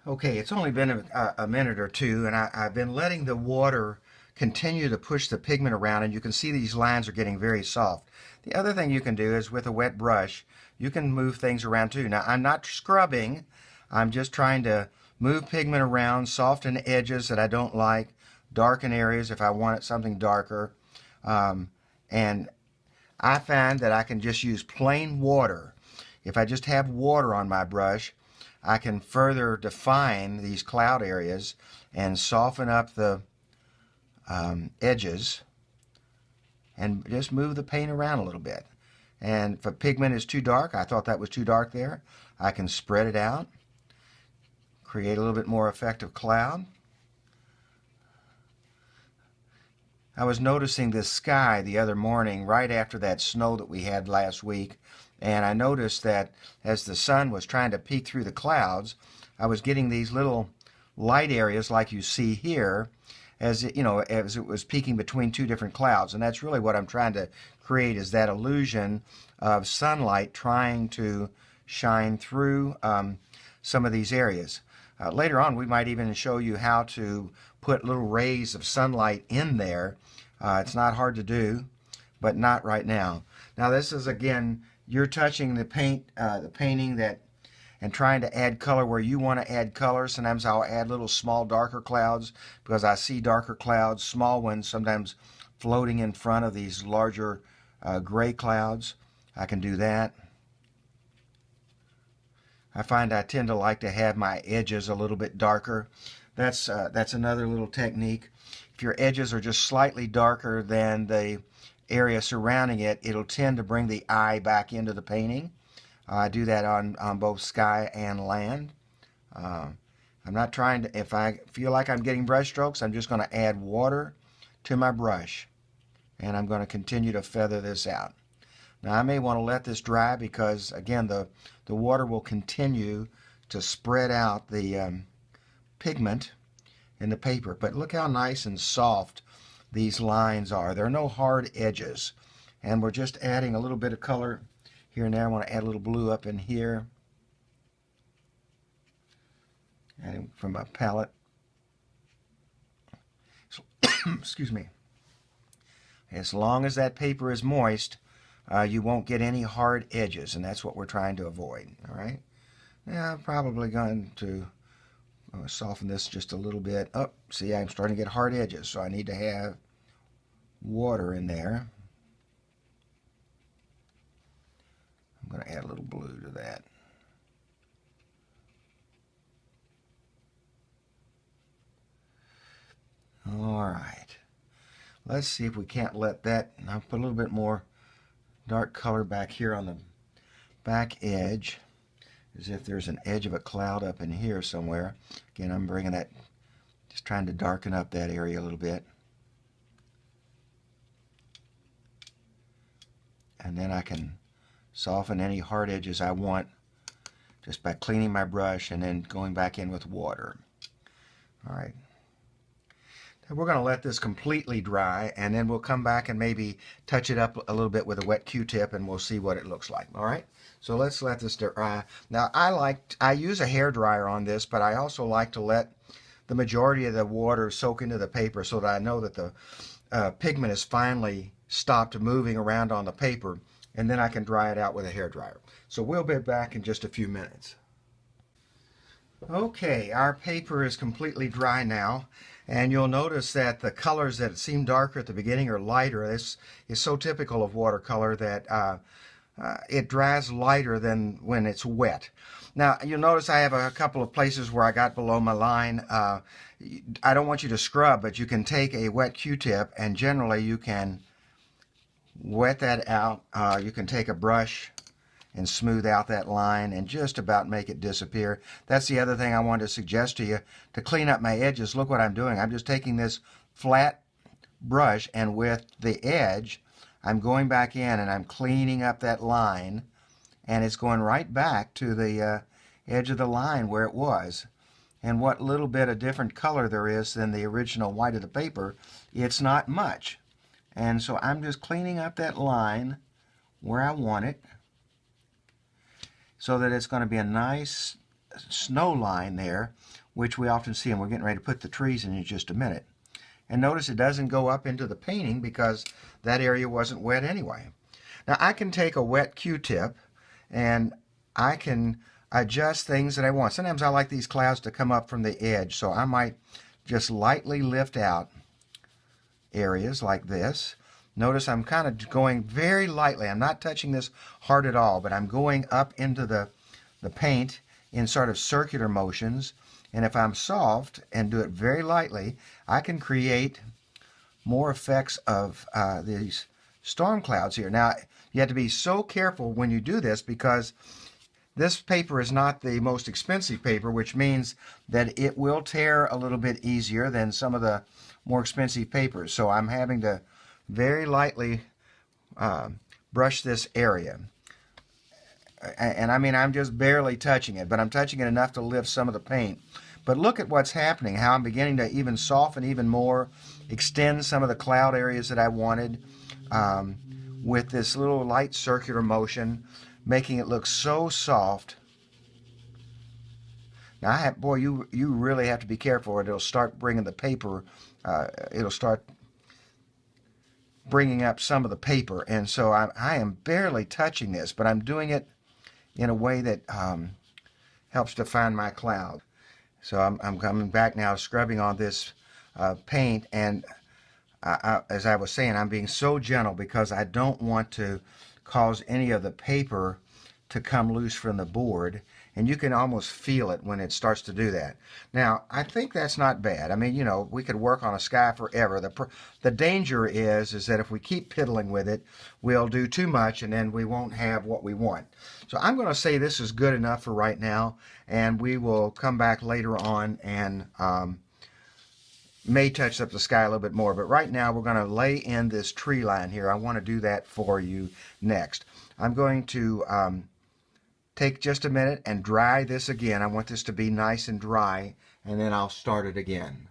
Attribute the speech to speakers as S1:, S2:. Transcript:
S1: Okay, it's only been a minute or two, and I've been letting the water continue to push the pigment around, and you can see these lines are getting very soft. The other thing you can do is with a wet brush, you can move things around too. Now, I'm not scrubbing, I'm just trying to move pigment around, soften edges that I don't like, darken areas if I want it something darker. And I find that I can just use plain water. If I just have water on my brush, I can further define these cloud areas and soften up the edges and just move the paint around a little bit. And if a pigment is too dark, I thought that was too dark there, I can spread it out, create a little bit more effective cloud. I was noticing this sky the other morning right after that snow that we had last week, and I noticed that as the sun was trying to peek through the clouds, I was getting these little light areas like you see here as it, as it was peeking between two different clouds. And that's really what I'm trying to create, is that illusion of sunlight trying to shine through some of these areas. Later on, we might even show you how to put little rays of sunlight in there. It's not hard to do, but not right now. Now, this is, again, you're touching the painting that, and trying to add color where you want to add color. Sometimes I'll add little small darker clouds because I see darker clouds, small ones, sometimes floating in front of these larger gray clouds. I can do that. I find I tend to like to have my edges a little bit darker. That's another little technique. If your edges are just slightly darker than the area surrounding it, it'll tend to bring the eye back into the painting. I do that on both sky and land. I'm not trying to, if I feel like I'm getting brush strokes, I'm just going to add water to my brush, and I'm going to continue to feather this out. Now, I may want to let this dry because, again, the water will continue to spread out the pigment in the paper. But look how nice and soft these lines are. There are no hard edges. And we're just adding a little bit of color here and there. I want to add a little blue up in here. Adding from a palette. So, excuse me. As long as that paper is moist, you won't get any hard edges, and that's what we're trying to avoid. All right. Now, I'm probably going to soften this just a little bit. Oh, see, I'm starting to get hard edges, so I need to have water in there. I'm going to add a little blue to that. All right. Let's see if we can't let that, I'll put a little bit more dark color back here on the back edge, as if there's an edge of a cloud up in here somewhere. Again, I'm bringing that, just trying to darken up that area a little bit. And then I can soften any hard edges I want just by cleaning my brush and then going back in with water. All right. We're going to let this completely dry, and then we'll come back and maybe touch it up a little bit with a wet Q-tip, and we'll see what it looks like. All right, so let's let this dry. Now, I use a hair dryer on this, but I also like to let the majority of the water soak into the paper so that I know that the pigment has finally stopped moving around on the paper, and then I can dry it out with a hair dryer. So we'll be back in just a few minutes. Okay, our paper is completely dry now, and you'll notice that the colors that seem darker at the beginning are lighter. This is so typical of watercolor that it dries lighter than when it's wet. Now, you'll notice I have a couple of places where I got below my line. I don't want you to scrub, but you can take a wet Q-tip, and generally you can wet that out. You can take a brush and smooth out that line and just about make it disappear. That's the other thing I wanted to suggest to you. To clean up my edges, look what I'm doing. I'm just taking this flat brush, and with the edge, I'm going back in and I'm cleaning up that line, and it's going right back to the edge of the line where it was. And what little bit of different color there is than the original white of the paper, it's not much. And so I'm just cleaning up that line where I want it, so that it's going to be a nice snow line there, which we often see, and we're getting ready to put the trees in just a minute. And notice it doesn't go up into the painting because that area wasn't wet anyway. Now I can take a wet Q-tip and I can adjust things that I want. Sometimes I like these clouds to come up from the edge, so I might just lightly lift out areas like this. Notice I'm kind of going very lightly. I'm not touching this hard at all, but I'm going up into the paint in sort of circular motions. And if I'm soft and do it very lightly, I can create more effects of these storm clouds here. Now, you have to be so careful when you do this because this paper is not the most expensive paper, which means that it will tear a little bit easier than some of the more expensive papers. So I'm having to very lightly brush this area. And I mean, I'm just barely touching it, but I'm touching it enough to lift some of the paint. But look at what's happening, how I'm beginning to even soften even more, extend some of the cloud areas that I wanted with this little light circular motion, making it look so soft. Now, boy, you really have to be careful or it'll start bringing the paper, it'll start bringing up some of the paper. And so I am barely touching this, but I'm doing it in a way that helps define my cloud. So I'm coming back now, scrubbing on this paint, and as I was saying, I'm being so gentle because I don't want to cause any of the paper to come loose from the board, and you can almost feel it when it starts to do that. Now, I think that's not bad. I mean, you know, we could work on a sky forever. The danger is that if we keep piddling with it, we'll do too much and then we won't have what we want. So I'm going to say this is good enough for right now, and we will come back later on and may touch up the sky a little bit more. But right now we're going to lay in this tree line here. I want to do that for you next. I'm going to take just a minute and dry this again. I want this to be nice and dry, and then I'll start it again.